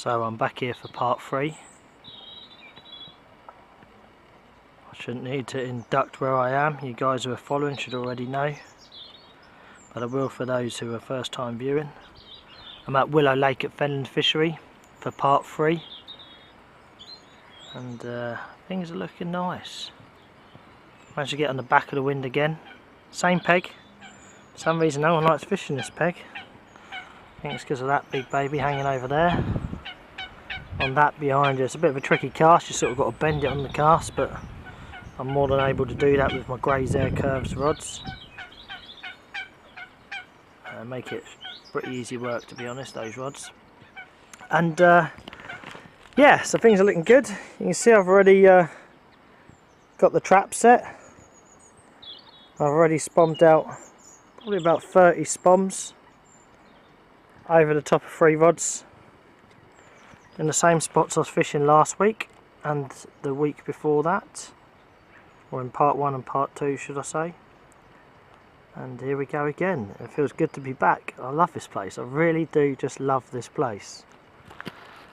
So I'm back here for part 3. I shouldn't need to induct where I am, you guys who are following should already know, but I will for those who are first time viewing. I'm at Willow Lake at Fenland Fishery for part 3, and things are looking nice. Managed to get on the back of the wind again. Same peg. For some reason no one likes fishing this peg. I think it's because of that big baby hanging over there. On that behind you, it's a bit of a tricky cast, you sort of got to bend it on the cast, but I'm more than able to do that with my Graze Air Curves rods. Make it pretty easy work, to be honest, those rods. And yeah, so things are looking good. You can see I've already got the trap set. I've already spombed out probably about 30 spoms over the top of 3 rods in the same spots I was fishing last week and the week before that, or in part 1 and part 2 should I say. And here we go again. It feels good to be back. I love this place, I really do just love this place.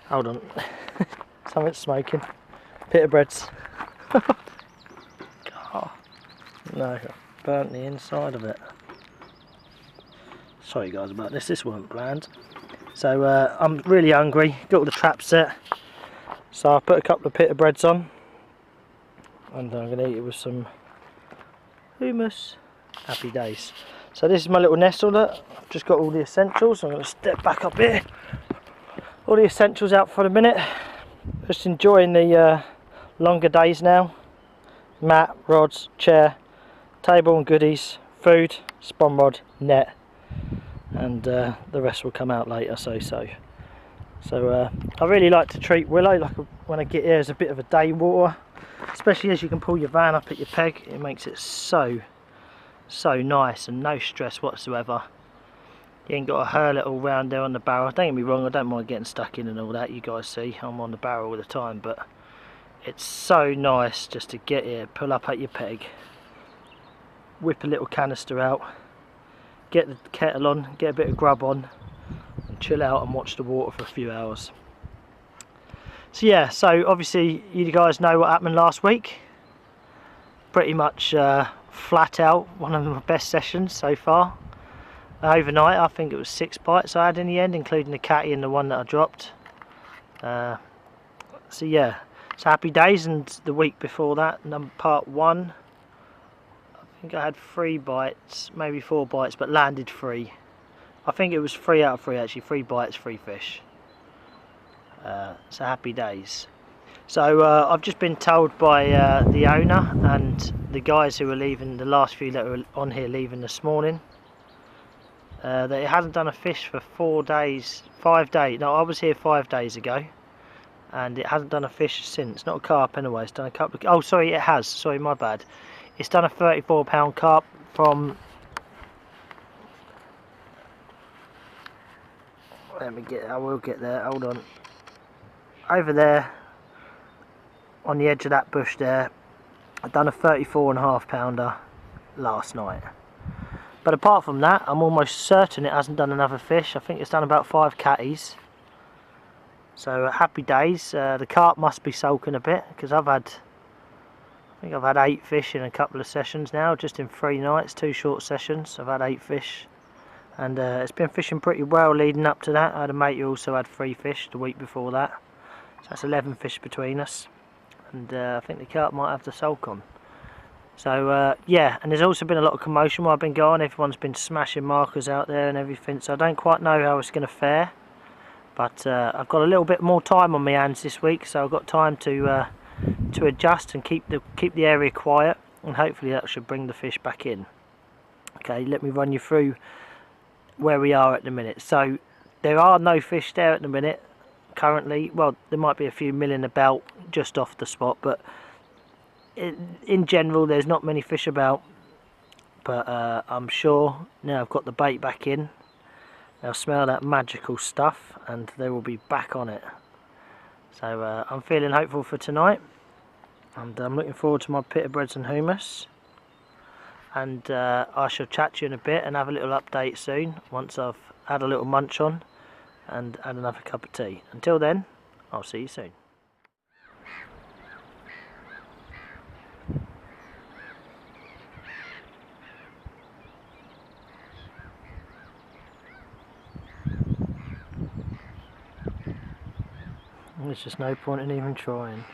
Hold on, something's smoking. Pita breads. Oh, no, I burnt the inside of it. Sorry guys about this, this weren't planned. So I'm really hungry, got all the traps set. So I put a couple of pita breads on. And I'm going to eat it with some hummus. Happy days. So this is my little nestler. I've just got all the essentials. I'm going to step back up here. All the essentials out for the minute. Just enjoying the longer days now. Mat, rods, chair, table and goodies, food, spom rod, net, and the rest will come out later. So I really like to treat Willow like when I get here as a bit of a day water, especially as you can pull your van up at your peg. It makes it so nice and no stress whatsoever. You ain't got to hurl it all round there on the barrel. Don't get me wrong, I don't mind getting stuck in and all that, you guys see I'm on the barrel all the time, but it's so nice just to get here, pull up at your peg, whip a little canister out, get the kettle on, get a bit of grub on, and chill out and watch the water for a few hours. So yeah, so obviously you guys know what happened last week. Pretty much flat out, one of my best sessions so far. Overnight I think it was 6 bites I had in the end, including the catty and the one that I dropped. So yeah, it's happy days. And the week before that, part 1, I think I had 3 bites, maybe 4 bites, but landed 3. I think it was 3 out of 3 actually, 3 bites, 3 fish. So happy days. So I've just been told by the owner and the guys who were leaving, the last few that were on here leaving this morning, that it hadn't done a fish for 4 days, 5 days. No, I was here 5 days ago, and it hasn't done a fish since. Not a carp anyway. It's done a couple of, oh sorry, it has. Sorry, my bad. It's done a 34-pound carp from. Let me get. I will get there. Hold on. Over there, on the edge of that bush there, I've done a 34.5 pounder last night. But apart from that, I'm almost certain it hasn't done another fish. I think it's done about 5 catties. So happy days. The carp must be sulking a bit, because I think I've had 8 fish in a couple of sessions now, just in 3 nights, 2 short sessions. I've had 8 fish, and it's been fishing pretty well leading up to that. I had a mate who also had 3 fish the week before that, so that's 11 fish between us, and I think the carp might have the sulk on. So yeah, and there's also been a lot of commotion while I've been gone. Everyone's been smashing markers out there and everything, so I don't quite know how it's going to fare, but I've got a little bit more time on my hands this week, so I've got time to adjust and keep the area quiet, and hopefully that should bring the fish back in. Okay, let me run you through where we are at the minute. So there are no fish there at the minute currently. Well, there might be a few milling about just off the spot, but in general there's not many fish about. But I'm sure now I've got the bait back in, they'll smell that magical stuff and they will be back on it. So I'm feeling hopeful for tonight, and I'm looking forward to my pita breads and hummus. And I shall chat to you in a bit and have a little update soon once I've had a little munch on, and add another cup of tea. Until then, I'll see you soon. There's just no point in even trying.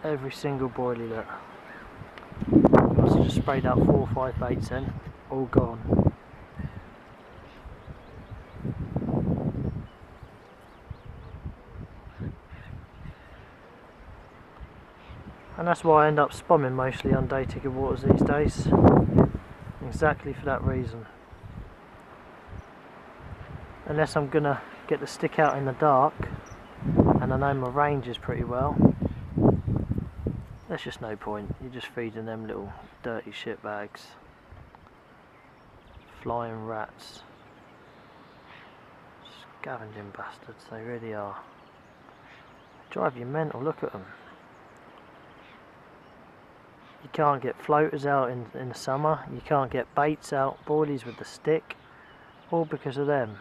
Every single boilie, look. Must have just sprayed out 4 or 5 baits then, all gone. And that's why I end up spomming mostly on day ticket waters these days. Exactly for that reason. Unless I'm gonna get the stick out in the dark and I know my range is pretty well, there's just no point. You're just feeding them little dirty shit bags. Flying rats. Scavenging bastards, they really are. Drive you mental, look at them. You can't get floaters out in the summer, you can't get baits out, boilies with the stick, all because of them.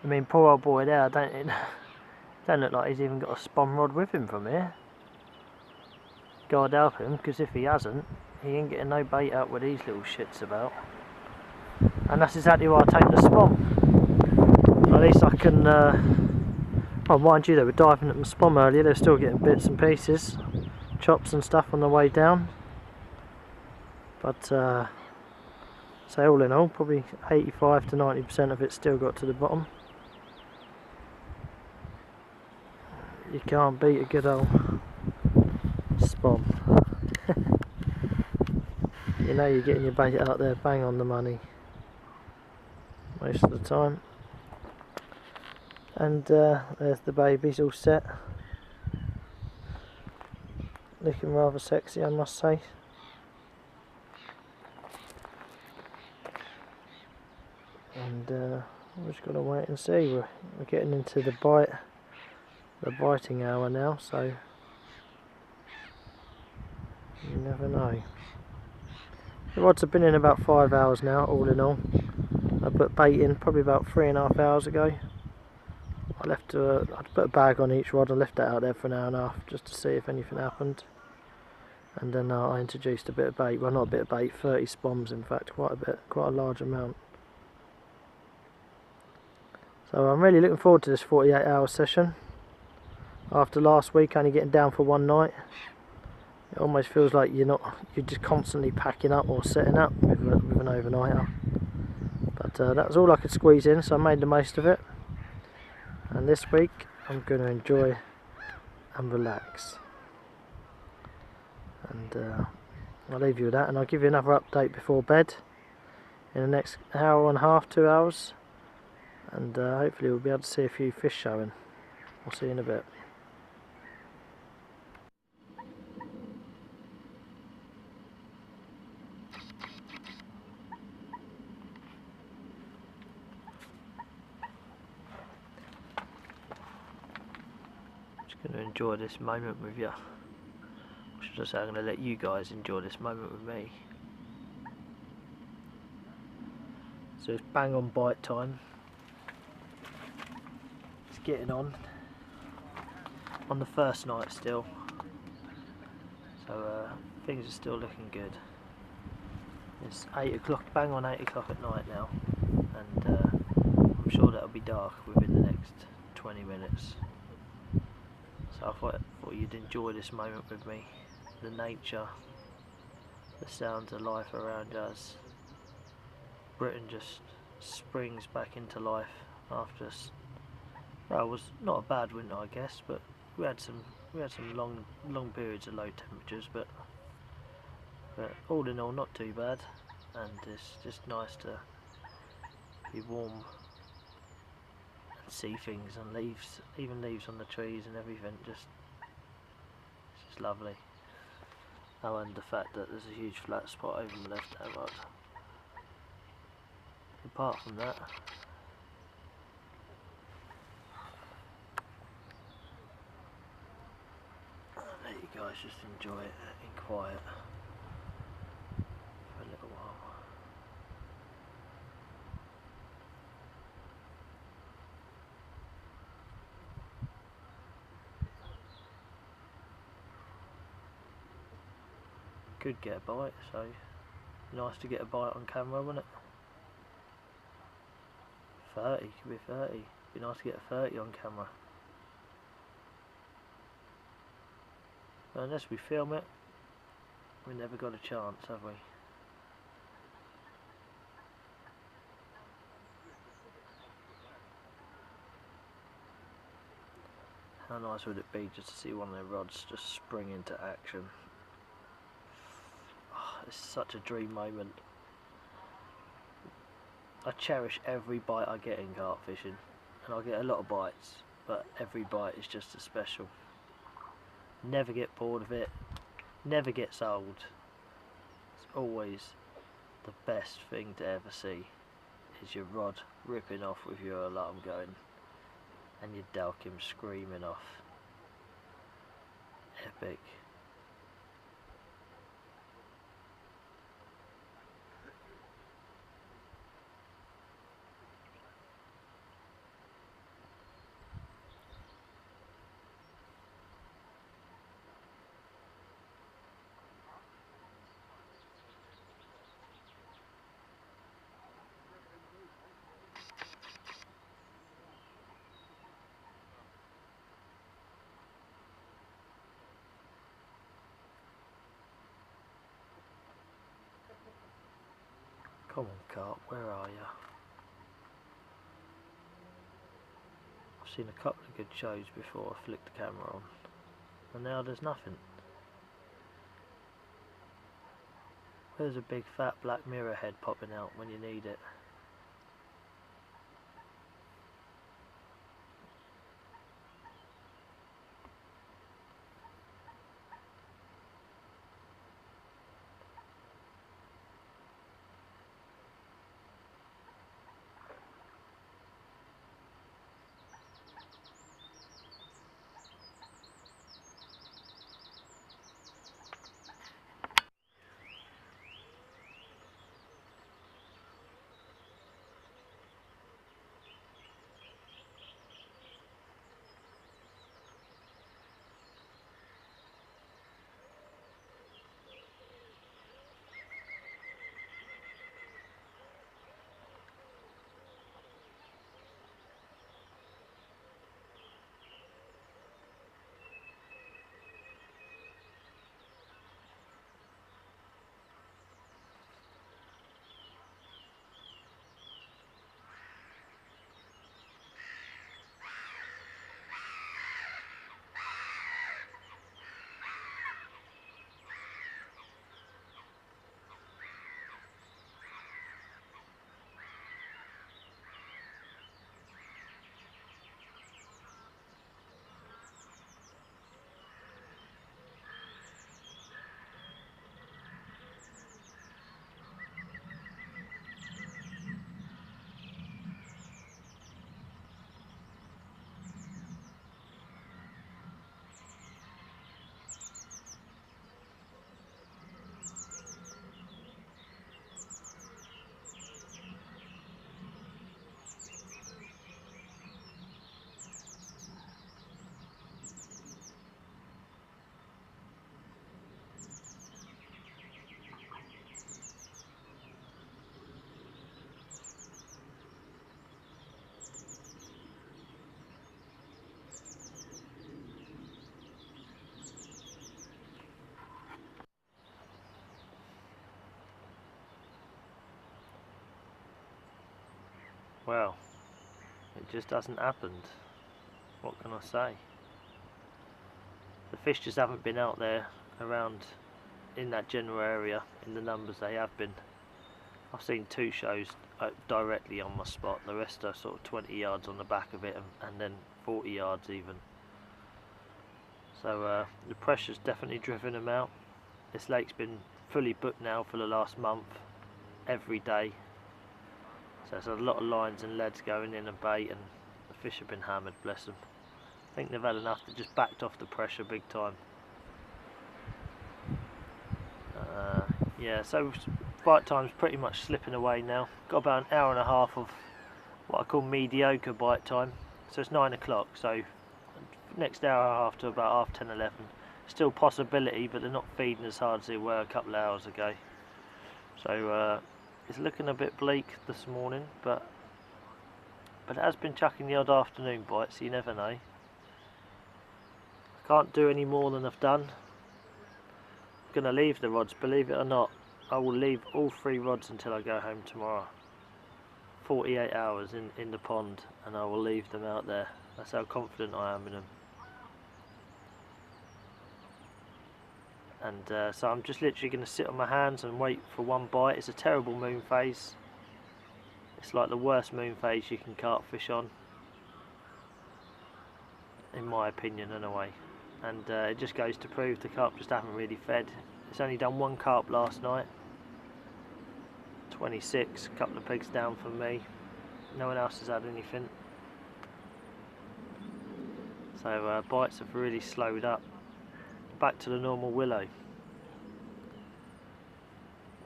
I mean, poor old boy there, don't look like he's even got a spawn rod with him from here. God help him, because if he hasn't, he ain't getting no bait out with these little shits about. And that's exactly why I take the spawn. At least I can, well, mind you, they were diving at my spawn earlier, they're still getting bits and pieces, chops and stuff on the way down. But, so all in all, probably 85 to 90% of it still got to the bottom. You can't beat a good old spawn. You know you're getting your bait out there bang on the money most of the time. And there's the babies all set. Looking rather sexy, I must say. And we're just going to wait and see. We're getting into the biting hour now, so you never know. The rods have been in about 5 hours now, all in all. I put bait in probably about 3.5 hours ago. I put a bag on each rod. I left that out there for an hour and a half just to see if anything happened. And then I introduced a bit of bait. Well, not a bit of bait, 30 spoms in fact, quite a large amount. So I'm really looking forward to this 48-hour session. After last week only getting down for one night, it almost feels like you're just constantly packing up or setting up with an overnighter. But that was all I could squeeze in, so I made the most of it. And this week I'm going to enjoy and relax. And I'll leave you with that, and I'll give you another update before bed in the next hour and a half, 2 hours. And hopefully we'll be able to see a few fish showing. I'll see you in a bit. Going to enjoy this moment with you. I should just say I'm going to let you guys enjoy this moment with me. So it's bang on bite time. It's getting on the first night still. So things are still looking good. It's 8 o'clock, bang on 8 o'clock at night now, and I'm sure that'll be dark within the next 20 minutes. So I thought you'd enjoy this moment with me. The nature, the sounds of life around us. Britain just springs back into life after well, it was not a bad winter, I guess, but we had some long periods of low temperatures, but all in all not too bad, and it's just nice to be warm and see things, and leaves, even leaves on the trees and everything, it's just lovely. Oh, and the fact that there's a huge flat spot over my left hand rod. Apart from that, I'll let you guys just enjoy it in quiet for a Could get a bite, so nice to get a bite on camera, wouldn't it? 30, could be 30. Be nice to get a 30 on camera. But unless we film it, we never got a chance, have we? How nice would it be just to see one of their rods just spring into action? Oh, it's such a dream moment. I cherish every bite I get in carp fishing, and I get a lot of bites, but every bite is just as special. Never get bored of it, never gets old. It's always the best thing to ever see, is your rod ripping off with your alarm going and your Dalkim screaming off. Epic. Come on carp, where are you? I've seen a couple of good shows before I flicked the camera on, and now there's nothing. Where's a big fat black mirror head popping out when you need it? Well, it just hasn't happened. What can I say? The fish just haven't been out there around in that general area in the numbers they have been. I've seen 2 shows directly on my spot, the rest are sort of 20 yards on the back of it and then 40 yards even. So the pressure's definitely driven them out. This lake's been fully booked now for the last month, every day. So there's a lot of lines and leads going in and bait, and the fish have been hammered, bless them. I think they've had enough, they just backed off the pressure big time. Yeah, so bite time's pretty much slipping away now. Got about an hour and a half of what I call mediocre bite time. So it's 9 o'clock, so next hour and a half to about 10:30, 11, Still possibility, but they're not feeding as hard as they were a couple of hours ago. So it's looking a bit bleak this morning, but it has been chucking the odd afternoon bite, so you never know. I can't do any more than I've done. I'm going to leave the rods, believe it or not. I will leave all 3 rods until I go home tomorrow. 48 hours in the pond, and I will leave them out there. That's how confident I am in them. And so I'm just literally going to sit on my hands and wait for one bite. It's a terrible moon phase. It's like the worst moon phase you can carp fish on, in my opinion anyway. And it just goes to prove the carp just haven't really fed. It's only done 1 carp last night. 26, a couple of pigs down from me. No one else has had anything. So bites have really slowed up. Back to the normal willow.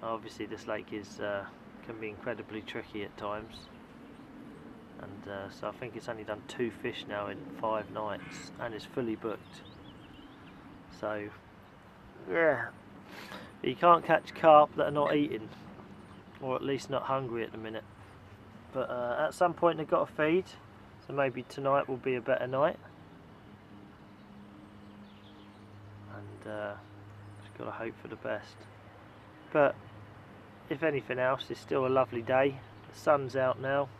Obviously this lake is can be incredibly tricky at times, and so I think it's only done 2 fish now in 5 nights and is fully booked. So yeah, you can't catch carp that are not eating, or at least not hungry at the minute. But at some point they've got to feed, so maybe tonight will be a better night. Just got to hope for the best. But if anything else, it's still a lovely day. The sun's out now.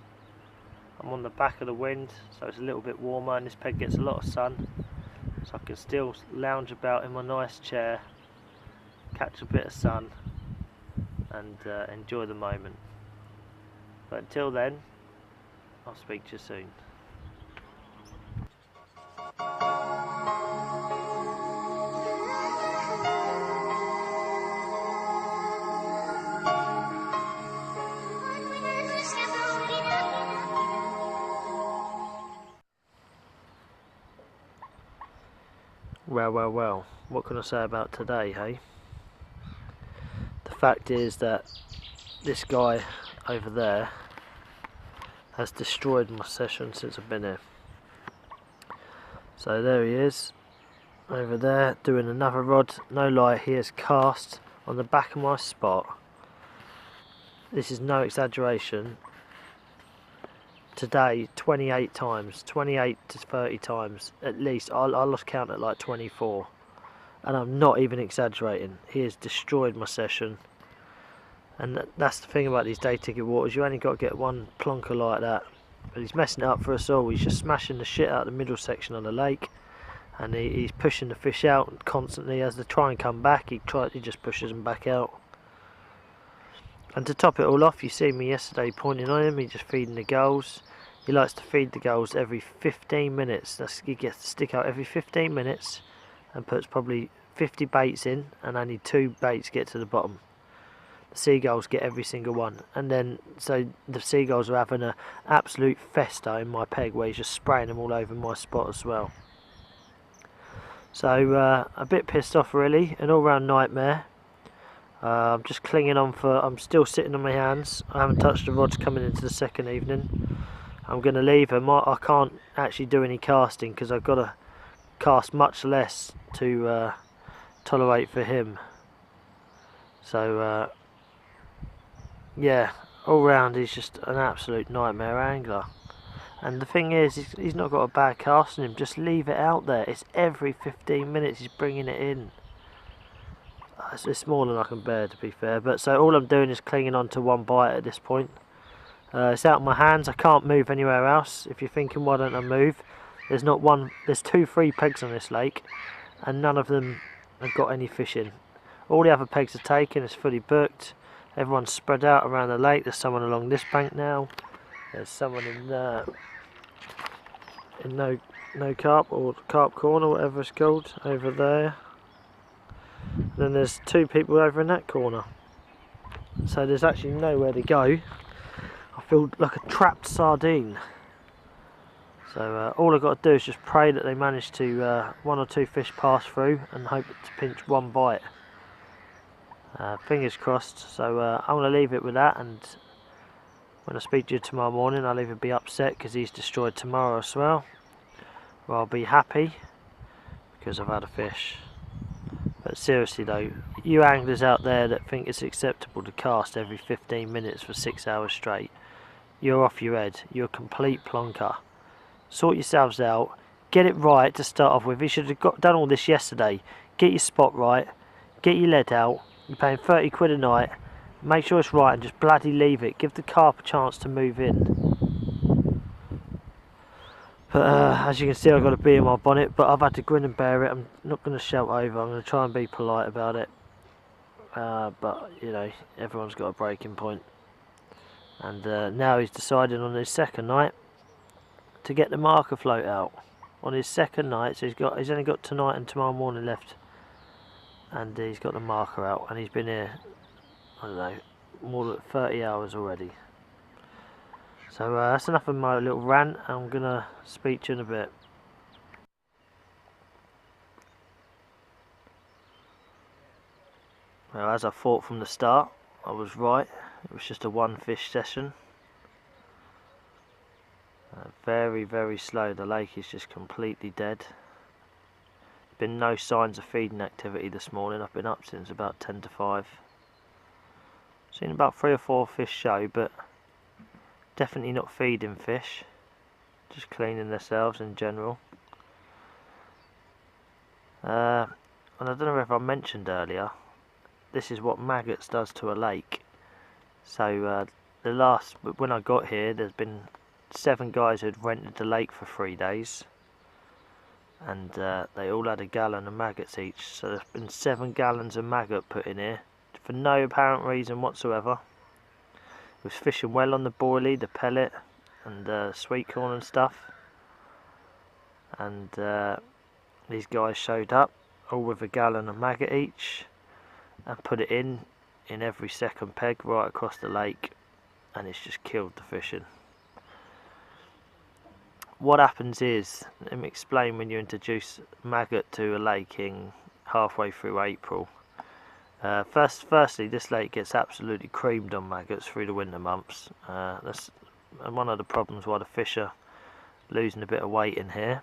I'm on the back of the wind, so it's a little bit warmer, and this peg gets a lot of sun, so I can still lounge about in my nice chair, catch a bit of sun, and enjoy the moment. But until then, I'll speak to you soon. Well, what can I say about today, hey? The fact is that this guy over there has destroyed my session since I've been here. So there he is, over there, doing another rod. No lie, he has cast on the back of my spot. This is no exaggeration. Today 28 times, 28 to 30 times at least. I lost count at like 24, and I'm not even exaggerating. He has destroyed my session, and that's the thing about these day ticket waters. You only got to get one plonker like that, but he's messing it up for us all. He's just smashing the shit out of the middle section of the lake, and he's pushing the fish out constantly. As they try and come back, he just pushes them back out. And to top it all off, you see me yesterday pointing on him. He's just feeding the gulls. He likes to feed the gulls every 15 minutes. He gets to stick out every 15 minutes and puts probably 50 baits in, and only 2 baits get to the bottom. The seagulls get every single one, and then so the seagulls are having an absolute festa in my peg, where he's just spraying them all over my spot as well. So a bit pissed off really, an all-round nightmare. I'm just clinging on I'm still sitting on my hands. I haven't touched the rods coming into the second evening. I'm going to leave them. I can't actually do any casting because I've got to cast much less to tolerate for him. So yeah, all round he's just an absolute nightmare angler. And the thing is, he's not got a bad cast in him. Just leave it out there. It's every 15 minutes he's bringing it in. It's more than I can bear, to be fair. But so all I'm doing is clinging on to one bite at this point. It's out of my hands. I can't move anywhere else. If you're thinking, why don't I move? There's 2 free pegs on this lake, and none of them have got any fish in. All the other pegs are taken. It's fully booked. Everyone's spread out around the lake. There's someone along this bank now. There's someone in no carp, or carp corner, whatever it's called, over there. And then there's 2 people over in that corner. So there's actually nowhere to go. I feel like a trapped sardine. So all I've got to do is just pray that they manage to 1 or 2 fish pass through, and hope to pinch one bite. Fingers crossed. So I'm going to leave it with that, and when I speak to you tomorrow morning, I'll either be upset because he's destroyed tomorrow as well, or I'll be happy because I've had a fish. seriously though, you anglers out there that think it's acceptable to cast every 15 minutes for 6 hours straight, you're off your head. You're a complete plonker. Sort yourselves out. Get it right to start off with. You should have done all this yesterday. Get your spot right. Get your lead out. You're paying 30 quid a night. Make sure it's right and just bloody leave it. Give the carp a chance to move in. But as you can see, I've got a bee in my bonnet, but I've had to grin and bear it. I'm not going to shout over. I'm going to try and be polite about it. But, you know, everyone's got a breaking point. And now he's decided on his second night to get the marker float out. On his second night, so he's only got tonight and tomorrow morning left. And he's got the marker out, and he's been here, I don't know, more than 30 hours already. So that's enough of my little rant. I'm going to speak to you in a bit. Well, as I thought from the start, I was right. It was just a one fish session. Very, very slow. The lake is just completely dead. Been no signs of feeding activity this morning. I've been up since about 10 to 5. Seen about 3 or 4 fish show, but definitely not feeding fish. Just cleaning themselves in general. And I don't know if I mentioned earlier, this is what maggots does to a lake. So when I got here, there's been 7 guys who'd rented the lake for 3 days, and they all had a gallon of maggots each. So there's been 7 gallons of maggot put in here for no apparent reason whatsoever. It was fishing well on the boilie, the pellet, and sweet corn and stuff. And these guys showed up, all with a gallon of maggot each, and put it in every second peg right across the lake, and it's just killed the fishing. What happens is, let me explain when you introduce maggot to a lake in halfway through April. Firstly, this lake gets absolutely creamed on maggots through the winter months. That's one of the problems why the fish are losing a bit of weight in here.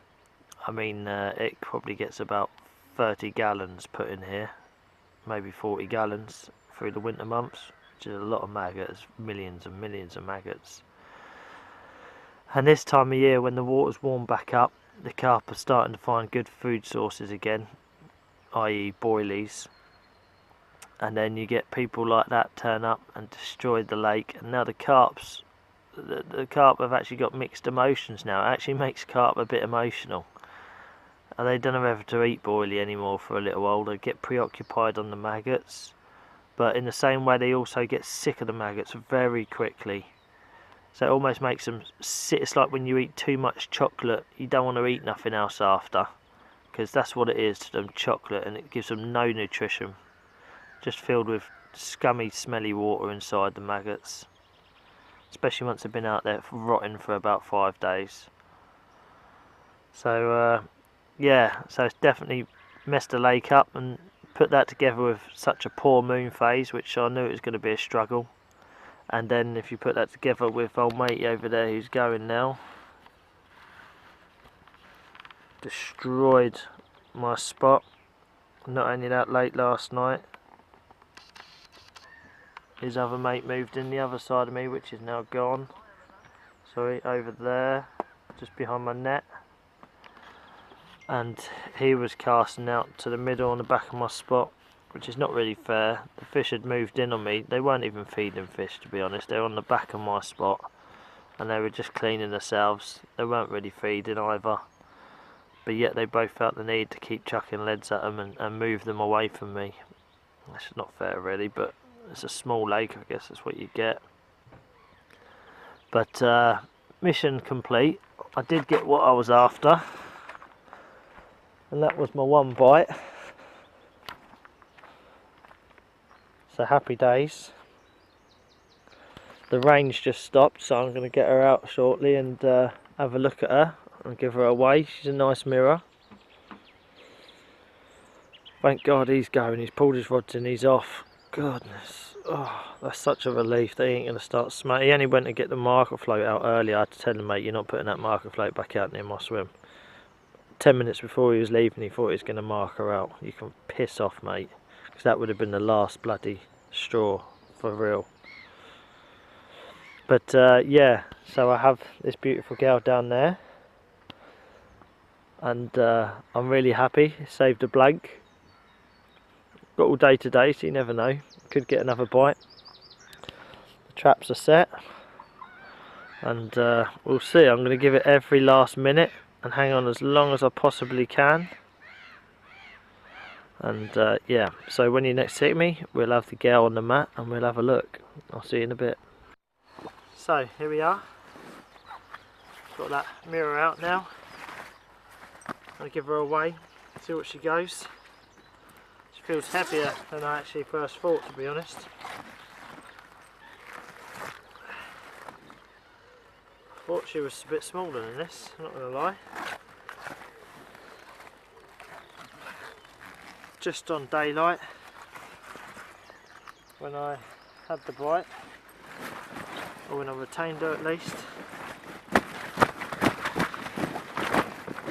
I mean, it probably gets about 30 gallons put in here, maybe 40 gallons through the winter months, which is a lot of maggots, millions and millions of maggots. And this time of year, when the water's warmed back up, the carp are starting to find good food sources again, i.e. boilies. And then you get people like that turn up and destroy the lake, and now the carp have actually got mixed emotions now. It actually makes carp a bit emotional. And they don't know whether to eat boilie anymore for a little while. They get preoccupied on the maggots, but in the same way they also get sick of the maggots very quickly. So it almost makes them sit. It's like when you eat too much chocolate, you don't want to eat nothing else after, because that's what it is to them, chocolate, and it gives them no nutrition. Just filled with scummy, smelly water inside the maggots, especially once they've been out there rotting for about 5 days. So yeah, so it's definitely messed the lake up, and put that together with such a poor moon phase, which I knew it was going to be a struggle. And then if you put that together with old matey over there who's going now, destroyed my spot. Not only that, late last night, his other mate moved in the other side of me, which is now gone. Sorry, over there, just behind my net. And he was casting out to the middle on the back of my spot, which is not really fair. The fish had moved in on me. They weren't even feeding fish, to be honest. They were on the back of my spot, and they were just cleaning themselves. They weren't really feeding either, but yet they both felt the need to keep chucking leads at them and move them away from me. That's not fair really, but it's a small lake, I guess that's what you get. But mission complete. I did get what I was after, and that was my one bite. So happy days. The rain's just stopped, so I'm going to get her out shortly and have a look at her and give her away. She's a nice mirror. Thank God he's going. He's pulled his rods in, he's off. Goodness, oh, that's such a relief. They ain't going to start smacking. He only went to get the marker float out earlier. I had to tell him, mate, you're not putting that marker float back out near my swim. 10 minutes before he was leaving, he thought he was going to mark her out. You can piss off, mate, because that would have been the last bloody straw for real. But yeah, so I have this beautiful girl down there, and I'm really happy. Saved a blank. Got all day today, so you never know. Could get another bite. The traps are set, and we'll see. I'm going to give it every last minute and hang on as long as I possibly can. And yeah, so when you next see me, we'll have the girl on the mat and we'll have a look. I'll see you in a bit. So here we are. Got that mirror out now. I'll give her away, see what she goes. She feels heavier than I actually first thought, to be honest. I thought she was a bit smaller than this, I'm not going to lie. Just on daylight, when I had the bite, or when I retained her at least.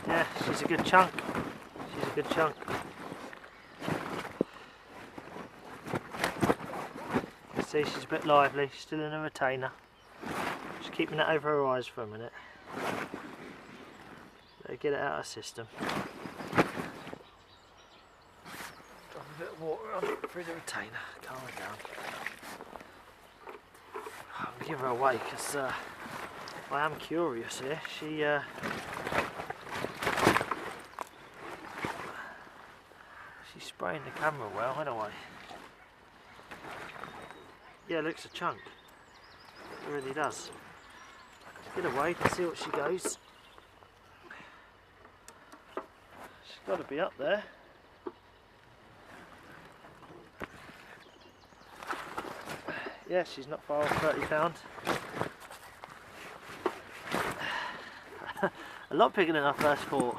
Yeah, she's a good chunk. She's a good chunk. You see, she's a bit lively, still in a retainer. Just keeping it over her eyes for a minute. Let her get it out of her system. Drop a bit of water on it through the retainer, calm her down. I'll give her away because I am curious here. She's spraying the camera well, anyway. Yeah, looks a chunk. It really does. Let's get away to see what she goes. She's got to be up there. Yeah, she's not far off 30 pounds. A lot bigger than I first thought.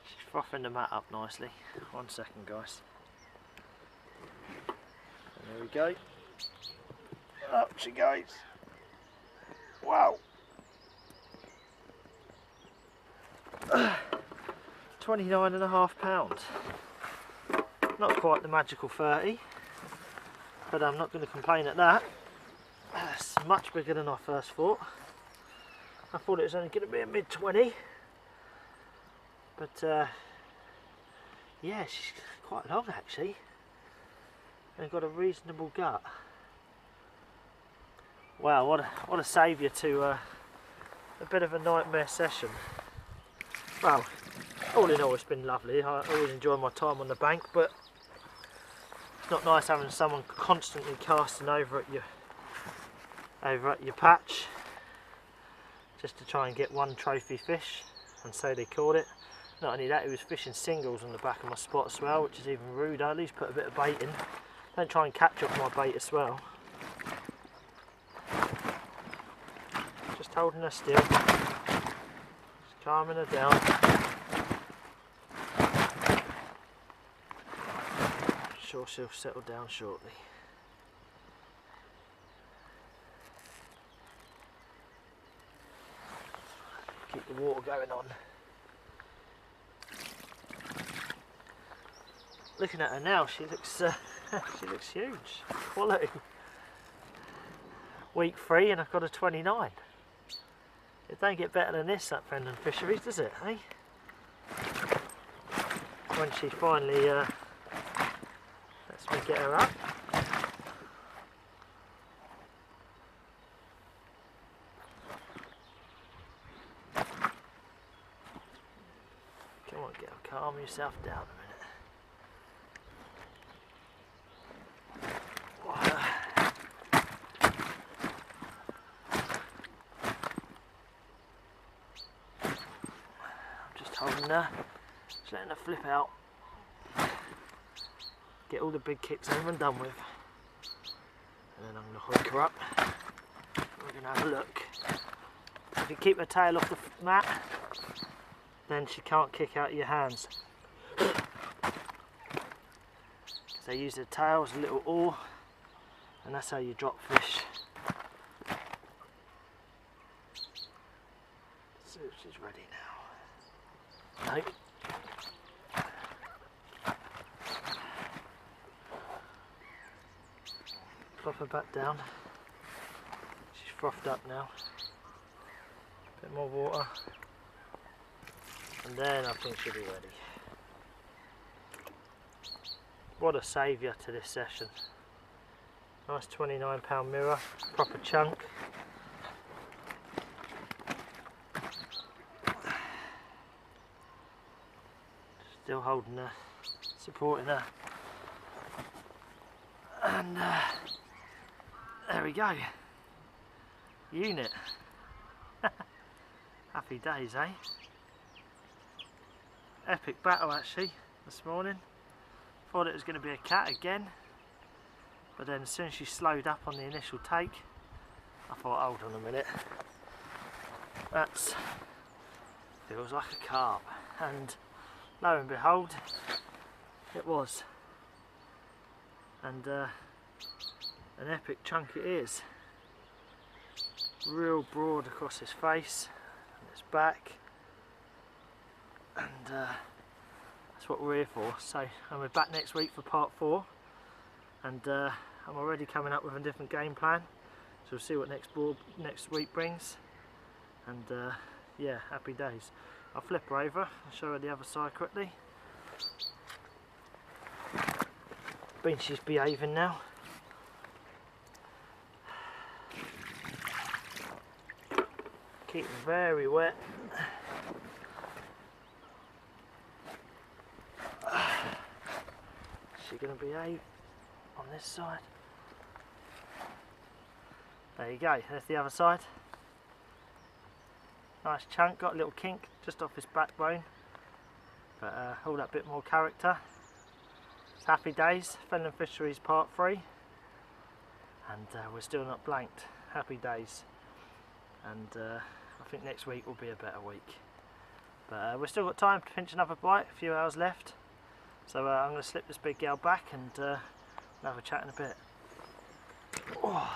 She's frothing the mat up nicely. 1 second, guys. And there we go. Up she goes. Wow. 29.5 pounds. Not quite the magical 30, but I'm not going to complain at that. It's much bigger than I first thought. I thought it was only going to be a mid-20, but yeah, she's quite long actually, and got a reasonable gut. Wow, what a saviour to a bit of a nightmare session. Well, all in all, it's been lovely. I always enjoy my time on the bank, but it's not nice having someone constantly casting over at your patch just to try and get one trophy fish, and so they caught it. Not only that, he was fishing singles on the back of my spot as well, which is even rude. I at least put a bit of bait in. Don't try and catch up my bait as well. Just holding her still, just calming her down. Sure she'll settle down shortly. Keep the water going on. Looking at her now, she looks huge. Quality. Week 3 and I've got a 29. It don't get better than this at Compton Fisheries, does it, eh? When she finally lets me get her up. Come on, girl, calm yourself down a minute. Holding her, just letting her flip out, get all the big kicks over and done with, and then I'm going to hook her up. We're going to have a look. If you keep her tail off the mat, then she can't kick out of your hands. Because they use their tail as a little oar, and that's how you drop fish. So plop her back down. She's frothed up now. Bit more water, and then I think she'll be ready. What a saviour to this session. Nice £29 mirror, proper chunk. Still holding her, supporting her. And there we go. Unit. Happy days, eh? Epic battle actually this morning. Thought it was going to be a cat again, but then as soon as she slowed up on the initial take, I thought, hold on a minute, that feels like a carp, and lo and behold, it was, and an epic chunk it is. Real broad across his face and his back, and that's what we're here for. So, and we're back next week for part 4, and I'm already coming up with a different game plan, so we'll see what next week brings. And yeah, happy days. I'll flip her over and show her the other side quickly. Been she's behaving now. Keep them very wet. She's going to behave on this side. There you go, there's the other side. Nice chunk, got a little kink just off his backbone, but all that bit more character. It's happy days, Fenland Fisheries part 3, and we're still not blanked. Happy days, and I think next week will be a better week. But we've still got time to pinch another bite, a few hours left. So I'm going to slip this big gal back and have a chat in a bit. Oh.